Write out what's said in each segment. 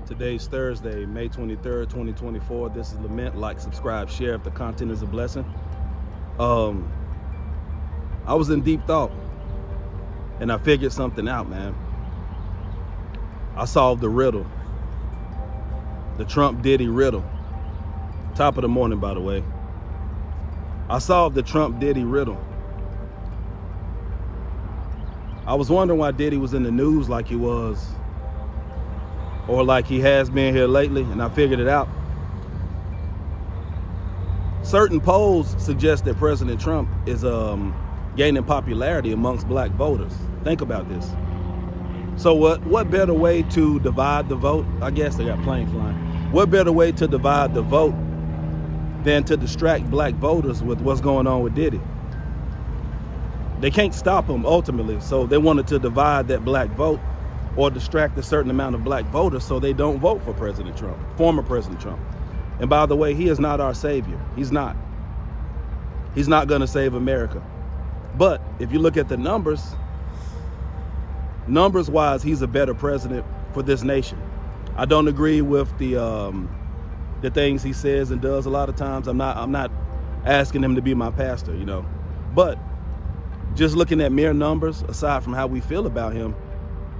Today's Thursday, May 23rd, 2024. This is Lament. Like, subscribe, share if the content is a blessing. I was in deep thought and I figured something out, man. I solved the riddle. The Trump Diddy Riddle. Top of the morning, by the way. I solved the Trump Diddy Riddle. I was wondering why Diddy was in the news like he was, or like he has been here lately, and I figured it out. Certain polls suggest that President Trump is gaining popularity amongst black voters. Think about this. So what better way to divide the vote? I guess they got planes flying. What better way to divide the vote than to distract black voters with what's going on with Diddy? They can't stop him ultimately, so they wanted to divide that black vote or distract a certain amount of black voters so they don't vote for President Trump, former President Trump. And by the way, he is not our savior. He's not. He's not going to save America. But if you look at the numbers-wise, he's a better president for this nation. I don't agree with the things he says and does a lot of times. I'm not asking him to be my pastor, you know. But just looking at mere numbers, aside from how we feel about him,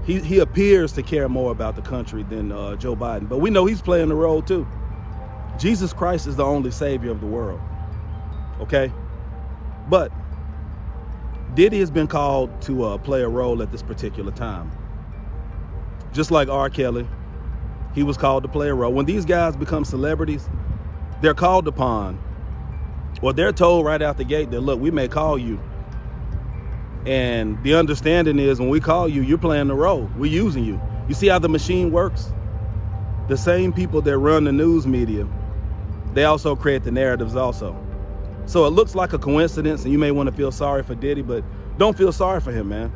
he appears to care more about the country than Joe Biden. But we know he's playing the role too. Jesus Christ is the only savior of the world, okay? But Diddy has been called to play a role at this particular time. Just like R. Kelly, he was called to play a role. When these guys become celebrities, they're called upon, or they're told right out the gate that, look, we may call you. And the understanding is when we call you, you're playing the role. We're using you. You see how the machine works? The same people that run the news media, they also create the narratives also. So it looks like a coincidence, and you may want to feel sorry for Diddy, but don't feel sorry for him, man.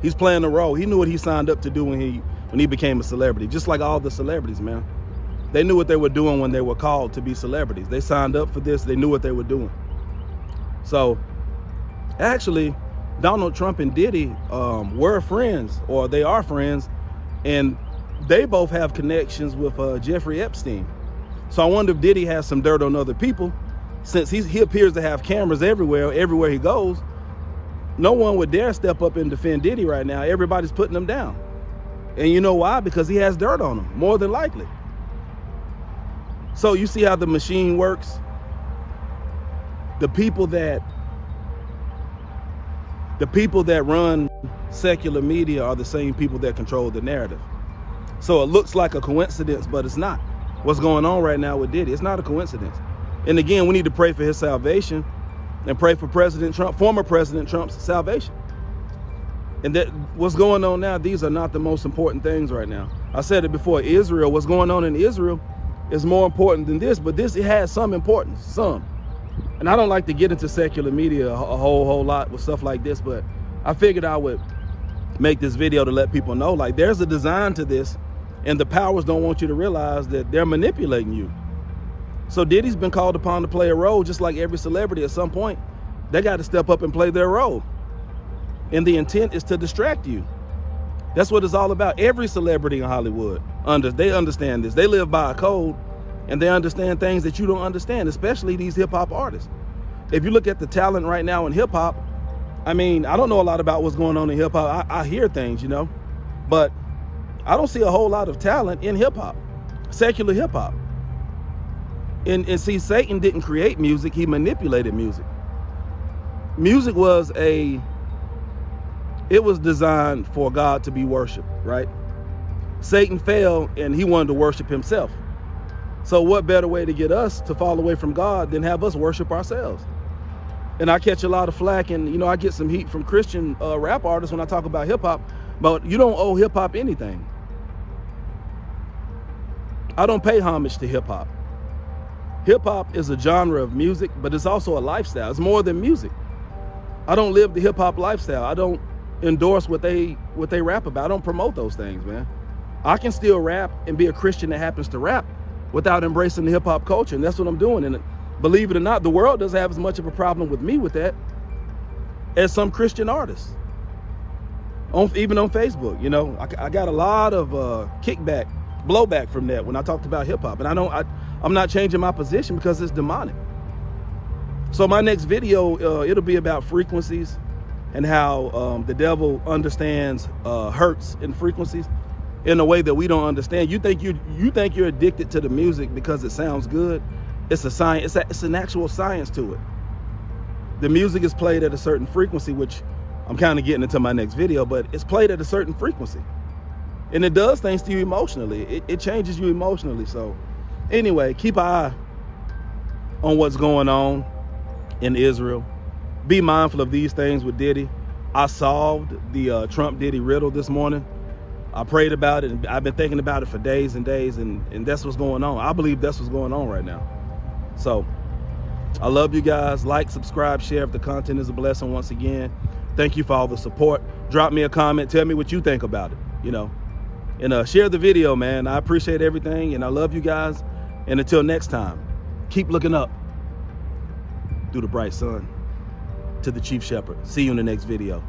He's playing the role. He knew what he signed up to do when he became a celebrity, just like all the celebrities, man. They knew what they were doing when they were called to be celebrities. They signed up for this. They knew what they were doing. So actually, Donald Trump and Diddy were friends, or they are friends, and they both have connections with Jeffrey Epstein. So I wonder if Diddy has some dirt on other people, since he appears to have cameras everywhere he goes. No one would dare step up and defend Diddy right now. Everybody's putting him down. And you know why? Because he has dirt on him, more than likely. So you see how the machine works? The people that run secular media are the same people that control the narrative. So it looks like a coincidence, but it's not. What's going on right now with Diddy, it's not a coincidence. And again, we need to pray for his salvation and pray for President Trump, former President Trump's salvation. And that what's going on now, these are not the most important things right now. I said it before, Israel, what's going on in Israel is more important than this, but this, it has some importance, some. And I don't like to get into secular media a whole lot with stuff like this, but I figured I would make this video to let people know, like, there's a design to this, and the powers don't want you to realize that they're manipulating you. So Diddy's been called upon to play a role, just like every celebrity at some point. They got to step up and play their role. And the intent is to distract you. That's what it's all about. Every celebrity in Hollywood, they understand this. They live by a code, and they understand things that you don't understand, especially these hip-hop artists. If you look at the talent right now in hip-hop, I mean, I don't know a lot about what's going on in hip-hop. I hear things, you know, but I don't see a whole lot of talent in hip-hop, secular hip-hop. And see, Satan didn't create music, he manipulated music. Music was designed for God to be worshiped, right? Satan fell and he wanted to worship himself. So what better way to get us to fall away from God than have us worship ourselves? And I catch a lot of flack, and you know, I get some heat from Christian rap artists when I talk about hip-hop, but you don't owe hip-hop anything. I don't pay homage to hip-hop. Hip-hop is a genre of music, but it's also a lifestyle. It's more than music. I don't live the hip-hop lifestyle. I don't endorse what they rap about. I don't promote those things, man. I can still rap and be a Christian that happens to rap without embracing the hip-hop culture, and that's what I'm doing. And believe it or not, the world doesn't have as much of a problem with me with that as some Christian artists. Even on Facebook, you know, I got a lot of kickback blowback from that when I talked about hip hop, and I'm not changing my position because it's demonic. So my next video, it'll be about frequencies and how the devil understands hertz and frequencies in a way that we don't understand. You think you're addicted to the music because it sounds good. It's a science. It's an actual science to it. The music is played at a certain frequency, which I'm kind of getting into my next video, but it's played at a certain frequency. And it does things to you emotionally. It changes you emotionally. So anyway, keep an eye on what's going on in Israel. Be mindful of these things with Diddy. I solved the Trump Diddy Riddle this morning. I prayed about it, and I've been thinking about it for days and days, and that's what's going on. I believe that's what's going on right now. So I love you guys. Like, subscribe, share if the content is a blessing. Once again, thank you for all the support. Drop me a comment. Tell me what you think about it, and share the video, man. I appreciate everything, and I love you guys. And until next time, keep looking up through the bright sun to the chief shepherd. See you in the next video.